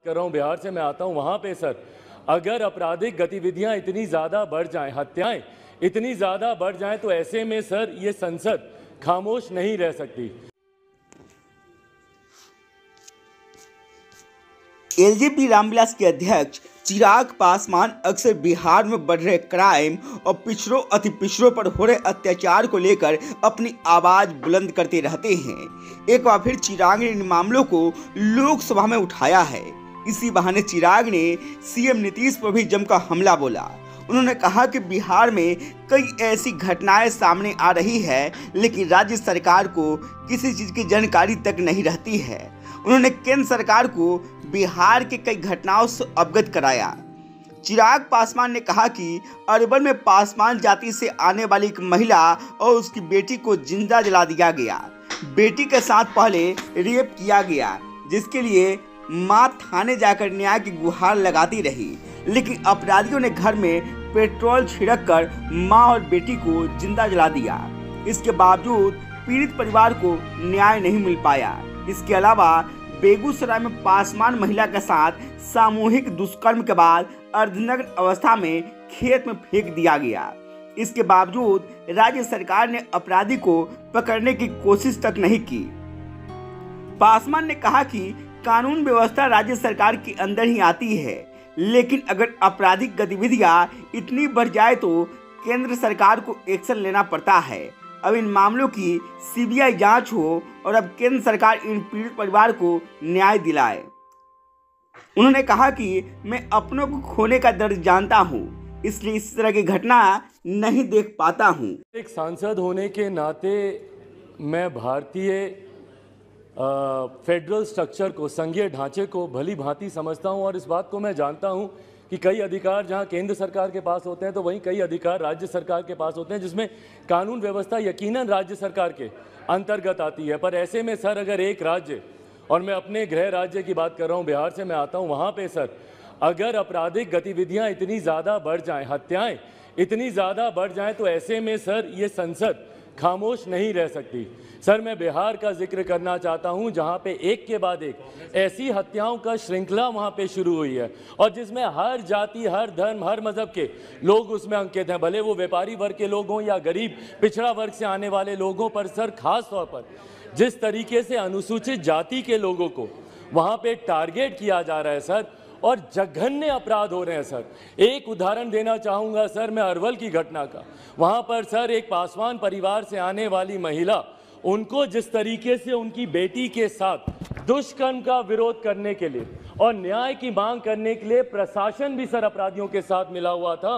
कर रहा हूँ, बिहार से मैं आता हूँ, वहाँ पे सर अगर आपराधिक गतिविधियाँ इतनी ज़्यादा बढ़ जाएं, हत्याएं इतनी ज़्यादा बढ़ जाएं, तो ऐसे में सर ये संसद खामोश नहीं रह सकती। एलजेपी रामविलास के अध्यक्ष चिराग पासवान अक्सर बिहार में बढ़ रहे क्राइम और पिछड़ों अति पिछड़ों पर हो रहे अत्याचार को लेकर अपनी आवाज बुलंद करते रहते हैं। एक बार फिर चिराग ने इन मामलों को लोकसभा में उठाया है। इसी बहाने चिराग ने सीएम नीतीश पर भी जमकर हमला बोला। उन्होंने कहा कि बिहार में कई ऐसी घटनाएं सामने आ रही है, लेकिन राज्य सरकार को किसी चीज की जानकारी तक नहीं रहती है। उन्होंने केंद्र सरकार को बिहार के कई घटनाओं से अवगत कराया। चिराग पासवान ने कहा कि अरवल में पासवान जाति से आने वाली एक महिला और उसकी बेटी को जिंदा जला दिया गया। बेटी के साथ पहले रेप किया गया, जिसके लिए मां थाने जाकर न्याय की गुहार लगाती रही, लेकिन अपराधियों ने घर में पेट्रोल छिड़क कर मां और बेटी को जिंदा जला दिया। इसके बावजूद पीड़ित परिवार को न्याय नहीं मिल पाया। इसके अलावा बेगूसराय में पासवान महिला के साथ सामूहिक दुष्कर्म के बाद अर्धनग्न अवस्था में खेत में फेंक दिया गया। इसके बावजूद राज्य सरकार ने अपराधी को पकड़ने की कोशिश तक नहीं की। पासवान ने कहा कि कानून व्यवस्था राज्य सरकार के अंदर ही आती है, लेकिन अगर आपराधिक गतिविधियां इतनी बढ़ जाए तो केंद्र सरकार को एक्शन लेना पड़ता है। अब इन मामलों की सीबीआई जांच हो और अब केंद्र सरकार इन पीड़ित परिवार को न्याय दिलाए। उन्होंने कहा कि मैं अपनों को खोने का दर्द जानता हूं, इसलिए इस तरह की घटना नहीं देख पाता हूं। एक सांसद होने के नाते मैं भारतीय फेडरल स्ट्रक्चर को, संघीय ढांचे को भली भांति समझता हूं और इस बात को मैं जानता हूं कि कई अधिकार जहां केंद्र सरकार के पास होते हैं तो वहीं कई अधिकार राज्य सरकार के पास होते हैं, जिसमें कानून व्यवस्था यकीनन राज्य सरकार के अंतर्गत आती है। पर ऐसे में सर अगर एक राज्य, और मैं अपने गृह राज्य की बात कर रहा हूं, बिहार से मैं आता हूं, वहां पे सर अगर आपराधिक गतिविधियां इतनी ज़्यादा बढ़ जाएं, हत्याएं इतनी ज़्यादा बढ़ जाएं, तो ऐसे में सर ये संसद खामोश नहीं रह सकती। सर मैं बिहार का जिक्र करना चाहता हूं, जहां पे एक के बाद एक ऐसी हत्याओं का श्रृंखला वहां पे शुरू हुई है और जिसमें हर जाति, हर धर्म, हर मजहब के लोग उसमें अंकित हैं, भले वो व्यापारी वर्ग के लोग हों या गरीब पिछड़ा वर्ग से आने वाले लोगों पर। सर खास तौर पर जिस तरीके से अनुसूचित जाति के लोगों को वहां पे टारगेट किया जा रहा है सर, और जघन्य अपराध हो रहे हैं सर। एक उदाहरण देना चाहूँगा सर मैं अरवल की घटना का। वहाँ पर सर एक पासवान परिवार से आने वाली महिला, उनको जिस तरीके से उनकी बेटी के साथ दुष्कर्म का विरोध करने के लिए और न्याय की मांग करने के लिए प्रशासन भी सर अपराधियों के साथ मिला हुआ था।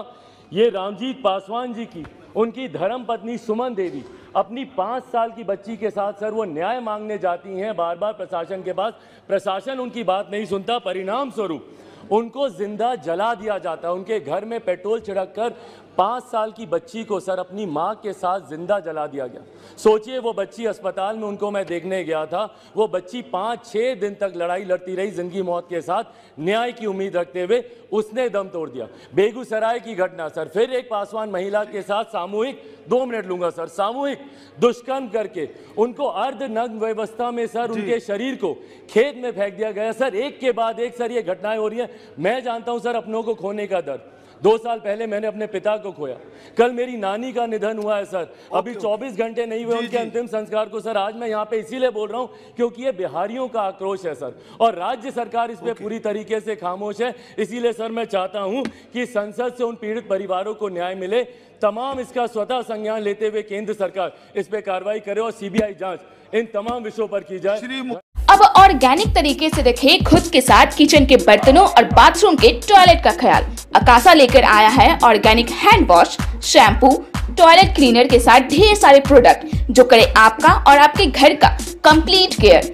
ये रामजीत पासवान जी की उनकी धर्मपत्नी सुमन देवी अपनी 5 साल की बच्ची के साथ सर वो न्याय मांगने जाती हैं बार बार प्रशासन के पास। प्रशासन उनकी बात नहीं सुनता, परिणाम स्वरूप उनको जिंदा जला दिया जाता है। उनके घर में पेट्रोल छिड़क कर 5 साल की बच्ची को सर अपनी मां के साथ जिंदा जला दिया गया। सोचिए वो बच्ची अस्पताल में, उनको मैं देखने गया था, वो बच्ची 5-6 दिन तक लड़ाई लड़ती रही जिंदगी मौत के साथ, न्याय की उम्मीद रखते हुए उसने दम तोड़ दिया। बेगूसराय की घटना सर, फिर एक पासवान महिला के साथ सामूहिक, 2 मिनट लूंगा सर, सामूहिक दुष्कर्म करके उनको अर्धनग्न व्यवस्था में सर उनके शरीर को खेत में फेंक दिया गया। सर एक के बाद एक सर ये घटनाएं हो रही है। मैं जानता हूं सर अपनों को खोने का दर्द। 2 साल पहले मैंने अपने पिता को खोया, कल मेरी नानी का निधन हुआ है सर, अभी 24 घंटे नहीं हुए उनके अंतिम संस्कार को। सर आज मैं यहाँ पे इसीलिए बोल रहा हूँ क्योंकि ये बिहारियों का आक्रोश है सर, और राज्य सरकार इस पे पूरी तरीके से खामोश है। इसीलिए सर मैं चाहता हूँ कि संसद से उन पीड़ित परिवारों को न्याय मिले। तमाम इसका स्वतः संज्ञान लेते हुए केंद्र सरकार इस पे कार्रवाई करे और सीबीआई जांच इन तमाम विषयों पर की जाए। अब ऑर्गेनिक तरीके से रखें खुद के साथ किचन के बर्तनों और बाथरूम के टॉयलेट का ख्याल। अकासा लेकर आया है organic hand wash, shampoo, toilet cleaner के साथ ढेर सारे प्रोडक्ट जो करे आपका और आपके घर का कंप्लीट केयर।